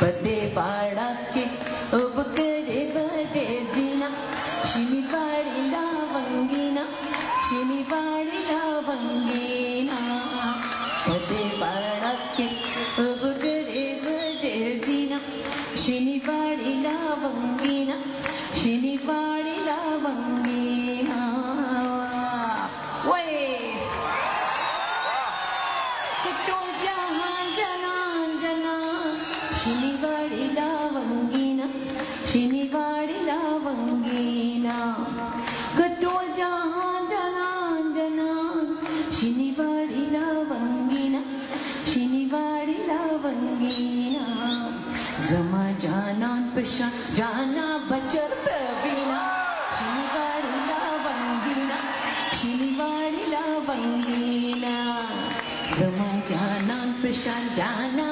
पदे पाडाके उबकडे बडे जिना शिनीवाडीला वंगीना शिनीवाडीला वंगीना पदे पाडाके उबकडे बडे जिना शिनीवाडीला वंगीना शिनीवाडीला वंगीना वय किट्टू जहां जना जना शिनीवाडीला वंगीना शिनीवाडीला वंगीना किट्टू जहां जना जना शिनीवाडीला वंगीना शिनीवाडीला वंगीना जमा जाना पिशा जाना बचत बिना शिनीवाडीला वंगीना शिनीवाडीला वंगीना जमा जाना पिशा जाना